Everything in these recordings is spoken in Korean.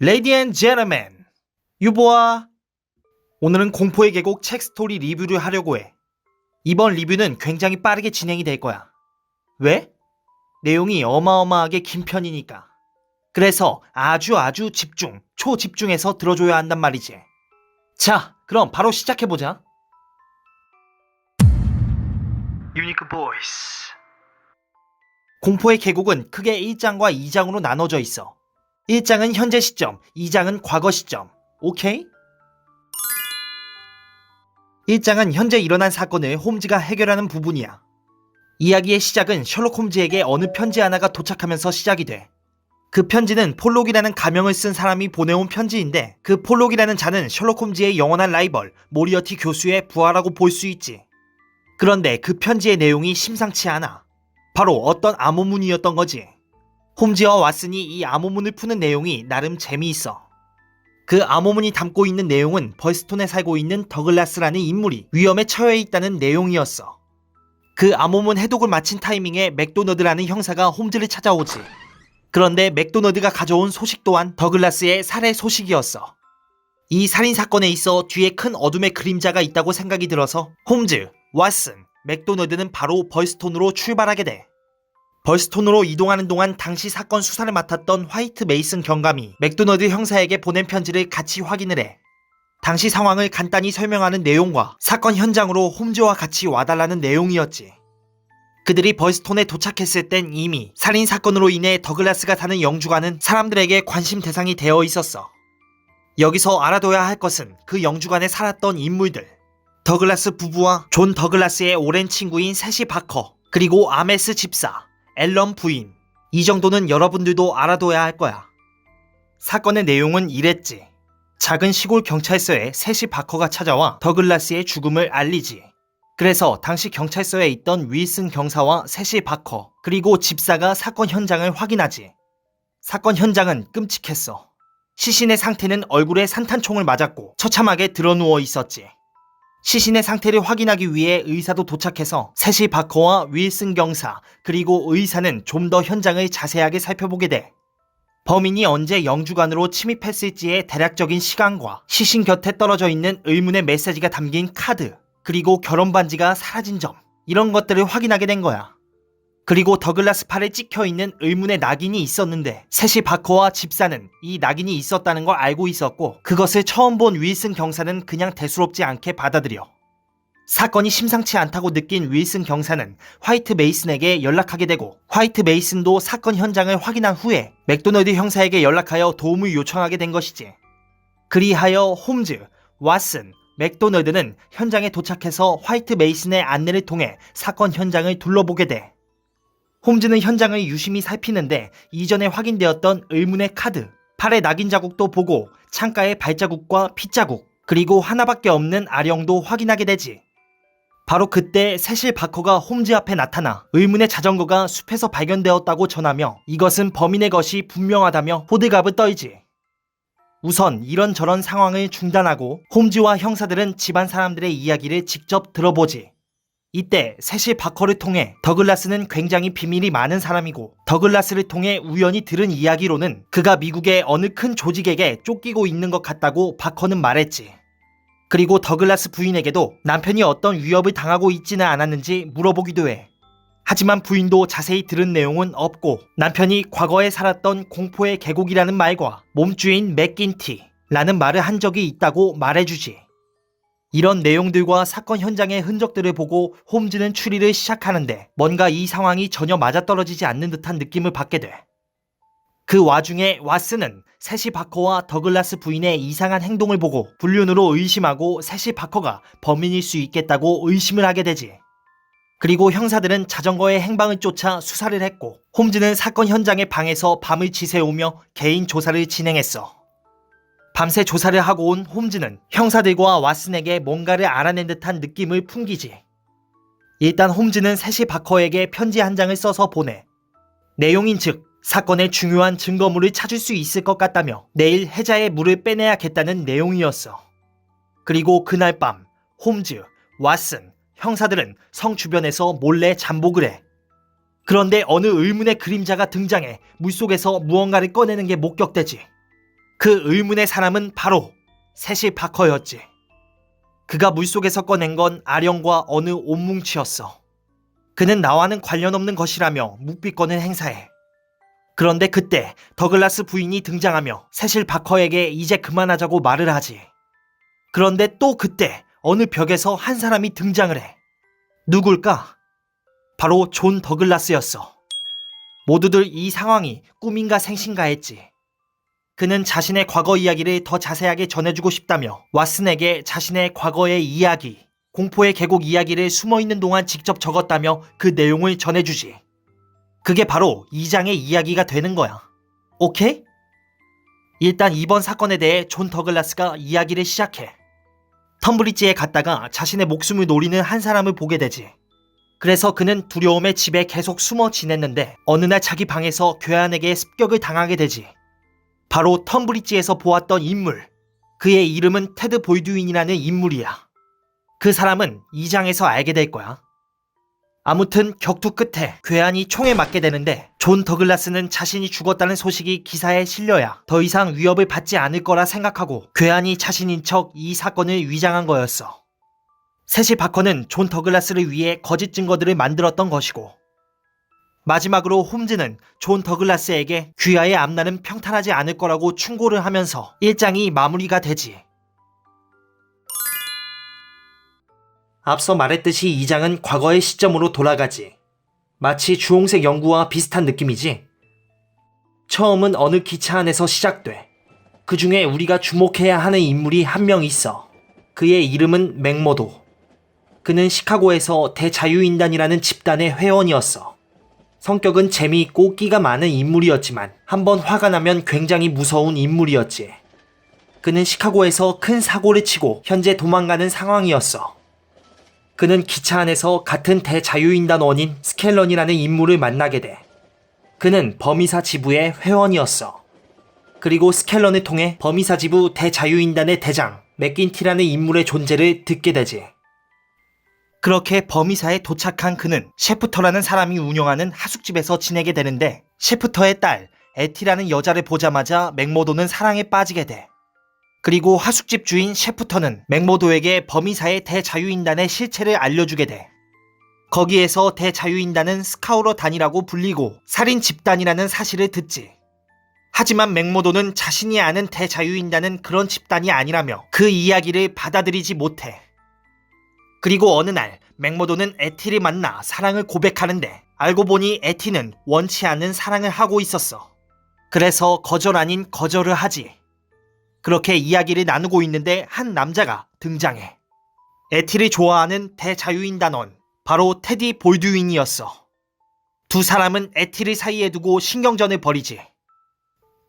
레이디 앤 제너맨, 유보아. 오늘은 공포의 계곡 책 스토리 리뷰를 하려고 해. 이번 리뷰는 굉장히 빠르게 진행이 될 거야. 왜? 내용이 어마어마하게 긴 편이니까. 그래서 아주 집중, 초집중해서 들어줘야 한단 말이지. 자, 그럼 바로 시작해보자. 유니크 보이스. 공포의 계곡은 크게 1장과 2장으로 나눠져 있어. 1장은 현재 시점, 2장은 과거 시점. 오케이? 1장은 현재 일어난 사건을 홈즈가 해결하는 부분이야. 이야기의 시작은 셜록 홈즈에게 어느 편지 하나가 도착하면서 시작이 돼. 그 편지는 폴록이라는 가명을 쓴 사람이 보내온 편지인데, 그 폴록이라는 자는 셜록 홈즈의 영원한 라이벌 모리어티 교수의 부하라고 볼 수 있지. 그런데 그 편지의 내용이 심상치 않아. 바로 어떤 암호문이었던 거지. 홈즈와 왓슨이 이 암호문을 푸는 내용이 나름 재미있어. 그 암호문이 담고 있는 내용은 벌스톤에 살고 있는 더글라스라는 인물이 위험에 처해 있다는 내용이었어. 그 암호문 해독을 마친 타이밍에 맥도너드라는 형사가 홈즈를 찾아오지. 그런데 맥도너드가 가져온 소식 또한 더글라스의 살해 소식이었어. 이 살인사건에 있어 뒤에 큰 어둠의 그림자가 있다고 생각이 들어서 홈즈, 왓슨, 맥도너드는 바로 벌스톤으로 출발하게 돼. 벌스톤으로 이동하는 동안 당시 사건 수사를 맡았던 화이트 메이슨 경감이 맥도너드 형사에게 보낸 편지를 같이 확인을 해. 당시 상황을 간단히 설명하는 내용과 사건 현장으로 홈즈와 같이 와달라는 내용이었지. 그들이 벌스톤에 도착했을 땐 이미 살인사건으로 인해 더글라스가 타는 영주관은 사람들에게 관심 대상이 되어 있었어. 여기서 알아둬야 할 것은 그 영주관에 살았던 인물들. 더글라스 부부와 존 더글라스의 오랜 친구인 세시 바커, 그리고 아메스 집사, 앨런 부인. 이 정도는 여러분들도 알아둬야 할 거야. 사건의 내용은 이랬지. 작은 시골 경찰서에 세시 바커가 찾아와 더글라스의 죽음을 알리지. 그래서 당시 경찰서에 있던 윌슨 경사와 세시 바커, 그리고 집사가 사건 현장을 확인하지. 사건 현장은 끔찍했어. 시신의 상태는 얼굴에 산탄총을 맞았고 처참하게 드러누워 있었지. 시신의 상태를 확인하기 위해 의사도 도착해서 세시 바커와 윌슨 경사, 그리고 의사는 좀 더 현장을 자세하게 살펴보게 돼. 범인이 언제 영주관으로 침입했을지의 대략적인 시간과 시신 곁에 떨어져 있는 의문의 메시지가 담긴 카드, 그리고 결혼 반지가 사라진 점, 이런 것들을 확인하게 된 거야. 그리고 더글라스 팔에 찍혀있는 의문의 낙인이 있었는데 세시 바커와 집사는 이 낙인이 있었다는 걸 알고 있었고, 그것을 처음 본 윌슨 경사는 그냥 대수롭지 않게 받아들여. 사건이 심상치 않다고 느낀 윌슨 경사는 화이트 메이슨에게 연락하게 되고, 화이트 메이슨도 사건 현장을 확인한 후에 맥도널드 형사에게 연락하여 도움을 요청하게 된 것이지. 그리하여 홈즈, 왓슨, 맥도널드는 현장에 도착해서 화이트 메이슨의 안내를 통해 사건 현장을 둘러보게 돼. 홈즈는 현장을 유심히 살피는데 이전에 확인되었던 의문의 카드, 팔의 낙인 자국도 보고 창가의 발자국과 핏자국, 그리고 하나밖에 없는 아령도 확인하게 되지. 바로 그때 세실 바커가 홈즈 앞에 나타나 의문의 자전거가 숲에서 발견되었다고 전하며 이것은 범인의 것이 분명하다며 호들갑을 떨지. 우선 이런저런 상황을 중단하고 홈즈와 형사들은 집안 사람들의 이야기를 직접 들어보지. 이때 세실 바커를 통해 더글라스는 굉장히 비밀이 많은 사람이고, 더글라스를 통해 우연히 들은 이야기로는 그가 미국의 어느 큰 조직에게 쫓기고 있는 것 같다고 바커는 말했지. 그리고 더글라스 부인에게도 남편이 어떤 위협을 당하고 있지는 않았는지 물어보기도 해. 하지만 부인도 자세히 들은 내용은 없고, 남편이 과거에 살았던 공포의 계곡이라는 말과 몸주인 맥긴티라는 말을 한 적이 있다고 말해주지. 이런 내용들과 사건 현장의 흔적들을 보고 홈즈는 추리를 시작하는데 뭔가 이 상황이 전혀 맞아떨어지지 않는 듯한 느낌을 받게 돼. 그 와중에 왓슨은 세시 바커와 더글라스 부인의 이상한 행동을 보고 불륜으로 의심하고 세시 바커가 범인일 수 있겠다고 의심을 하게 되지. 그리고 형사들은 자전거의 행방을 쫓아 수사를 했고, 홈즈는 사건 현장의 방에서 밤을 지새우며 개인 조사를 진행했어. 밤새 조사를 하고 온 홈즈는 형사들과 왓슨에게 뭔가를 알아낸 듯한 느낌을 풍기지. 일단 홈즈는 세시 바커에게 편지 한 장을 써서 보내. 내용인즉 사건의 중요한 증거물을 찾을 수 있을 것 같다며 내일 해자의 물을 빼내야겠다는 내용이었어. 그리고 그날 밤 홈즈, 왓슨, 형사들은 성 주변에서 몰래 잠복을 해. 그런데 어느 의문의 그림자가 등장해 물속에서 무언가를 꺼내는 게 목격되지. 그 의문의 사람은 바로 세실 바커였지. 그가 물속에서 꺼낸 건 아령과 어느 옷뭉치였어. 그는 나와는 관련 없는 것이라며 묵비권을 행사해. 그런데 그때 더글라스 부인이 등장하며 세실 바커에게 이제 그만하자고 말을 하지. 그런데 또 그때 어느 벽에서 한 사람이 등장을 해. 누굴까? 바로 존 더글라스였어. 모두들 이 상황이 꿈인가 생신가 했지. 그는 자신의 과거 이야기를 더 자세하게 전해주고 싶다며 왓슨에게 자신의 과거의 이야기, 공포의 계곡 이야기를 숨어있는 동안 직접 적었다며 그 내용을 전해주지. 그게 바로 2장의 이야기가 되는 거야. 오케이? 일단 이번 사건에 대해 존 더글라스가 이야기를 시작해. 텀브리지에 갔다가 자신의 목숨을 노리는 한 사람을 보게 되지. 그래서 그는 두려움에 집에 계속 숨어 지냈는데 어느 날 자기 방에서 괴한에게 습격을 당하게 되지. 바로 텀브리지에서 보았던 인물. 그의 이름은 테드 볼드윈이라는 인물이야. 그 사람은 2장에서 알게 될 거야. 아무튼 격투 끝에 괴한이 총에 맞게 되는데 존 더글라스는 자신이 죽었다는 소식이 기사에 실려야 더 이상 위협을 받지 않을 거라 생각하고 괴한이 자신인 척 이 사건을 위장한 거였어. 세실 바커는 존 더글라스를 위해 거짓 증거들을 만들었던 것이고, 마지막으로 홈즈는 존 더글라스에게 귀하의 앞날은 평탄하지 않을 거라고 충고를 하면서 1장이 마무리가 되지. 앞서 말했듯이 2장은 과거의 시점으로 돌아가지. 마치 주홍색 연구와 비슷한 느낌이지. 처음은 어느 기차 안에서 시작돼. 그 중에 우리가 주목해야 하는 인물이 한 명 있어. 그의 이름은 맥모도. 그는 시카고에서 대자유인단이라는 집단의 회원이었어. 성격은 재미있고 끼가 많은 인물이었지만 한번 화가 나면 굉장히 무서운 인물이었지. 그는 시카고에서 큰 사고를 치고 현재 도망가는 상황이었어. 그는 기차 안에서 같은 대자유인단 원인 스켈런이라는 인물을 만나게 돼. 그는 범이사 지부의 회원이었어. 그리고 스켈런을 통해 범이사 지부 대자유인단의 대장 맥긴티라는 인물의 존재를 듣게 되지. 그렇게 범이사에 도착한 그는 셰프터라는 사람이 운영하는 하숙집에서 지내게 되는데, 셰프터의 딸 에티라는 여자를 보자마자 맥모도는 사랑에 빠지게 돼. 그리고 하숙집 주인 셰프터는 맥모도에게 범이사의 대자유인단의 실체를 알려주게 돼. 거기에서 대자유인단은 스카우러 단이라고 불리고 살인 집단이라는 사실을 듣지. 하지만 맥모도는 자신이 아는 대자유인단은 그런 집단이 아니라며 그 이야기를 받아들이지 못해. 그리고 어느 날 맥모도는 에티를 만나 사랑을 고백하는데 알고 보니 에티는 원치 않는 사랑을 하고 있었어. 그래서 거절 아닌 거절을 하지. 그렇게 이야기를 나누고 있는데 한 남자가 등장해. 에티를 좋아하는 대자유인단원, 바로 테디 볼드윈이었어. 두 사람은 에티를 사이에 두고 신경전을 벌이지.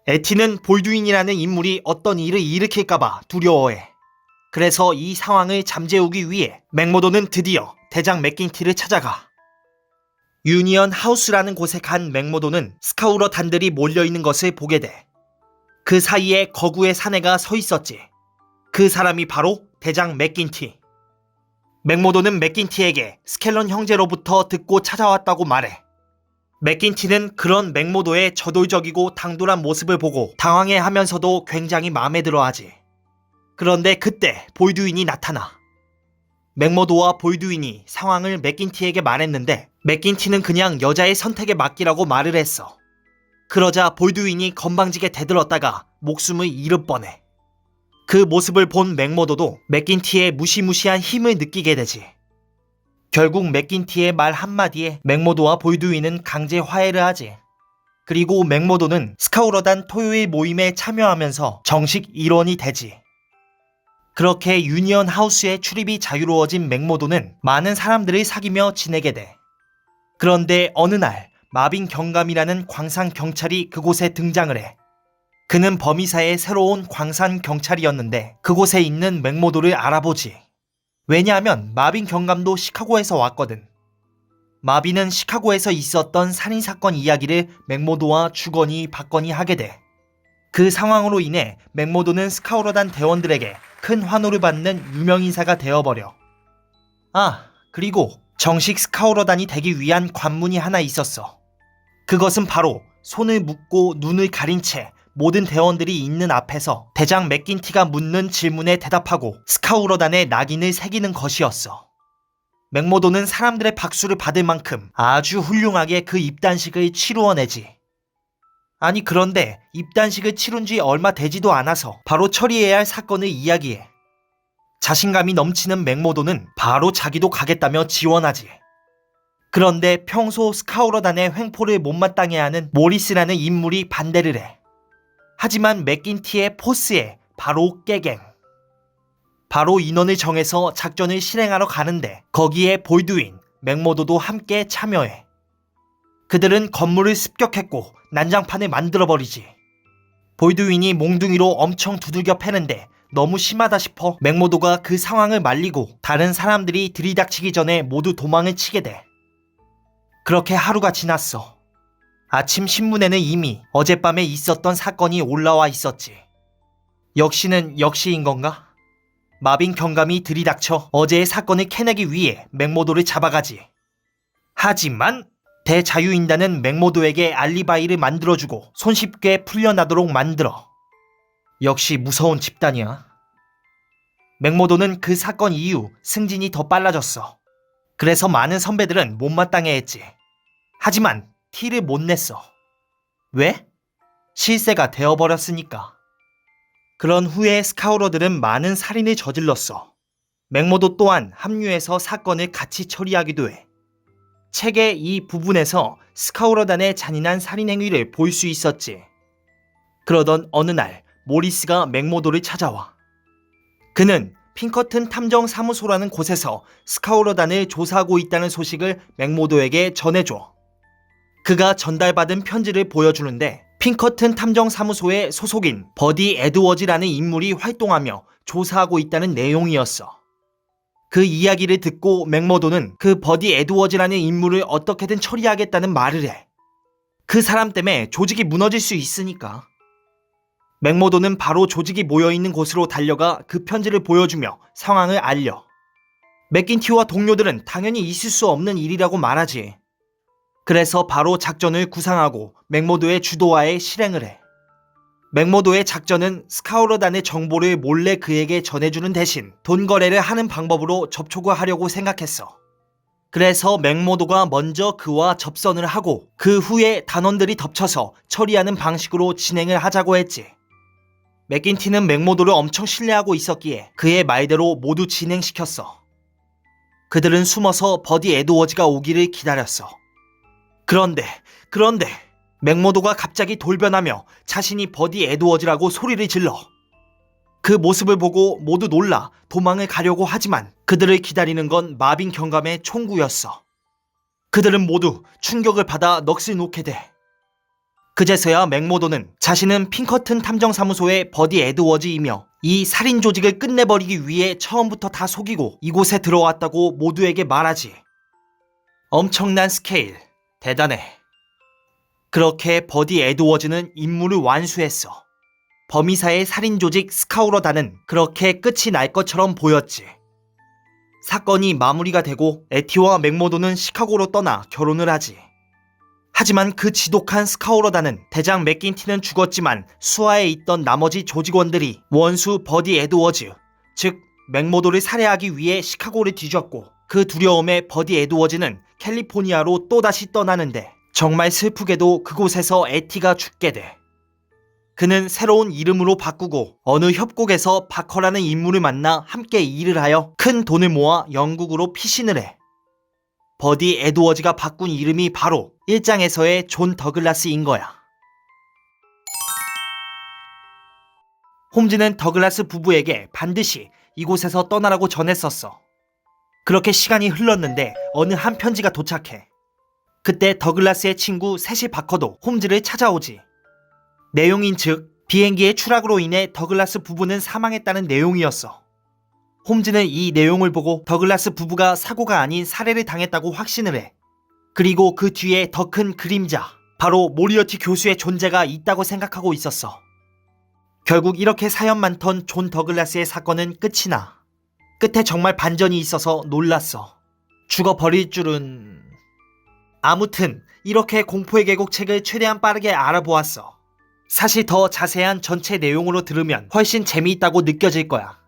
에티는 볼드윈이라는 인물이 어떤 일을 일으킬까봐 두려워해. 그래서 이 상황을 잠재우기 위해 맥모도는 드디어 대장 맥긴티를 찾아가. 유니언 하우스라는 곳에 간 맥모도는 스카우러 단들이 몰려있는 것을 보게 돼. 그 사이에 거구의 사내가 서 있었지. 그 사람이 바로 대장 맥긴티. 맥모도는 맥긴티에게 스켈런 형제로부터 듣고 찾아왔다고 말해. 맥긴티는 그런 맥모도의 저돌적이고 당돌한 모습을 보고 당황해하면서도 굉장히 마음에 들어하지. 그런데 그때 볼드윈이 나타나. 맥모도와 볼드윈이 상황을 맥긴티에게 말했는데 맥긴티는 그냥 여자의 선택에 맡기라고 말을 했어. 그러자 볼드윈이 건방지게 대들었다가 목숨을 잃을 뻔해. 그 모습을 본 맥모도도 맥긴티의 무시무시한 힘을 느끼게 되지. 결국 맥긴티의 말 한마디에 맥모도와 볼드윈은 강제 화해를 하지. 그리고 맥모도는 스카우러단 토요일 모임에 참여하면서 정식 일원이 되지. 그렇게 유니언 하우스의 출입이 자유로워진 맥모도는 많은 사람들을 사귀며 지내게 돼. 그런데 어느 날 마빈 경감이라는 광산 경찰이 그곳에 등장을 해. 그는 범이사의 새로운 광산 경찰이었는데 그곳에 있는 맥모도를 알아보지. 왜냐하면 마빈 경감도 시카고에서 왔거든. 마빈은 시카고에서 있었던 살인사건 이야기를 맥모도와 주거니 받거니 하게 돼. 그 상황으로 인해 맥모도는 스카우러단 대원들에게 큰 환호를 받는 유명인사가 되어버려. 아, 그리고 정식 스카우러단이 되기 위한 관문이 하나 있었어. 그것은 바로 손을 묶고 눈을 가린 채 모든 대원들이 있는 앞에서 대장 맥긴티가 묻는 질문에 대답하고 스카우러단의 낙인을 새기는 것이었어. 맥모도는 사람들의 박수를 받을 만큼 아주 훌륭하게 그 입단식을 치루어내지. 아니 그런데 입단식을 치룬 지 얼마 되지도 않아서 바로 처리해야 할 사건을 이야기해. 자신감이 넘치는 맥모도는 바로 자기도 가겠다며 지원하지. 그런데 평소 스카우러단의 횡포를 못마땅해 하는 모리스라는 인물이 반대를 해. 하지만 맥긴티의 포스에 바로 깨갱. 바로 인원을 정해서 작전을 실행하러 가는데 거기에 볼드윈, 맥모도도 함께 참여해. 그들은 건물을 습격했고 난장판을 만들어버리지. 볼드윈이 몽둥이로 엄청 두들겨 패는데 너무 심하다 싶어 맥모도가 그 상황을 말리고 다른 사람들이 들이닥치기 전에 모두 도망을 치게 돼. 그렇게 하루가 지났어. 아침 신문에는 이미 어젯밤에 있었던 사건이 올라와 있었지. 역시는 역시인 건가? 마빈 경감이 들이닥쳐 어제의 사건을 캐내기 위해 맥모도를 잡아가지. 하지만 대자유인단은 맥모도에게 알리바이를 만들어주고 손쉽게 풀려나도록 만들어. 역시 무서운 집단이야. 맥모도는 그 사건 이후 승진이 더 빨라졌어. 그래서 많은 선배들은 못마땅해 했지. 하지만 티를 못 냈어. 왜? 실세가 되어버렸으니까. 그런 후에 스카우러들은 많은 살인을 저질렀어. 맥모도 또한 합류해서 사건을 같이 처리하기도 해. 책의 이 부분에서 스카우러단의 잔인한 살인 행위를 볼 수 있었지. 그러던 어느 날 모리스가 맥모도를 찾아와. 그는 핑커튼 탐정사무소라는 곳에서 스카우러단을 조사하고 있다는 소식을 맥모도에게 전해줘. 그가 전달받은 편지를 보여주는데 핑커튼 탐정사무소의 소속인 버디 에드워즈라는 인물이 활동하며 조사하고 있다는 내용이었어. 그 이야기를 듣고 맥모도는 그 버디 에드워즈라는 인물을 어떻게든 처리하겠다는 말을 해. 그 사람 때문에 조직이 무너질 수 있으니까. 맥모도는 바로 조직이 모여있는 곳으로 달려가 그 편지를 보여주며 상황을 알려. 맥긴티와 동료들은 당연히 있을 수 없는 일이라고 말하지. 그래서 바로 작전을 구상하고 맥모도의 주도하에 실행을 해. 맥모도의 작전은 스카우러단의 정보를 몰래 그에게 전해주는 대신 돈 거래를 하는 방법으로 접촉을 하려고 생각했어. 그래서 맥모도가 먼저 그와 접선을 하고 그 후에 단원들이 덮쳐서 처리하는 방식으로 진행을 하자고 했지. 맥긴티는 맥모도를 엄청 신뢰하고 있었기에 그의 말대로 모두 진행시켰어. 그들은 숨어서 버디 에드워즈가 오기를 기다렸어. 그런데 맥모도가 갑자기 돌변하며 자신이 버디 에드워즈라고 소리를 질러. 그 모습을 보고 모두 놀라 도망을 가려고 하지만 그들을 기다리는 건 마빈 경감의 총구였어. 그들은 모두 충격을 받아 넋을 놓게 돼. 그제서야 맥모도는 자신은 핑커튼 탐정사무소의 버디 에드워즈이며 이 살인 조직을 끝내버리기 위해 처음부터 다 속이고 이곳에 들어왔다고 모두에게 말하지. 엄청난 스케일, 대단해. 그렇게 버디 에드워즈는 임무를 완수했어. 범이사의 살인 조직 스카우러단은 그렇게 끝이 날 것처럼 보였지. 사건이 마무리가 되고 에티와 맥모도는 시카고로 떠나 결혼을 하지. 하지만 그 지독한 스카우러단은 대장 맥긴티는 죽었지만 수하에 있던 나머지 조직원들이 원수 버디 에드워즈, 즉 맥모도를 살해하기 위해 시카고를 뒤졌고 그 두려움에 버디 에드워즈는 캘리포니아로 또다시 떠나는데 정말 슬프게도 그곳에서 에티가 죽게 돼. 그는 새로운 이름으로 바꾸고 어느 협곡에서 바커라는 인물을 만나 함께 일을 하여 큰 돈을 모아 영국으로 피신을 해. 버디 에드워즈가 바꾼 이름이 바로 1장에서의 존 더글라스인 거야. 홈즈는 더글라스 부부에게 반드시 이곳에서 떠나라고 전했었어. 그렇게 시간이 흘렀는데 어느 한 편지가 도착해. 그때 더글라스의 친구 세시 바커도 홈즈를 찾아오지. 내용인즉 비행기의 추락으로 인해 더글라스 부부는 사망했다는 내용이었어. 홈즈는 이 내용을 보고 더글라스 부부가 사고가 아닌 살해를 당했다고 확신을 해. 그리고 그 뒤에 더 큰 그림자, 바로 모리어티 교수의 존재가 있다고 생각하고 있었어. 결국 이렇게 사연 많던 존 더글라스의 사건은 끝이 나. 끝에 정말 반전이 있어서 놀랐어. 죽어버릴 줄은... 아무튼 이렇게 공포의 계곡 책을 최대한 빠르게 알아보았어. 사실 더 자세한 전체 내용으로 들으면 훨씬 재미있다고 느껴질 거야.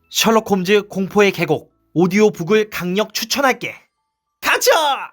셜록 홈즈 공포의 계곡 오디오북을 강력 추천할게. 가자!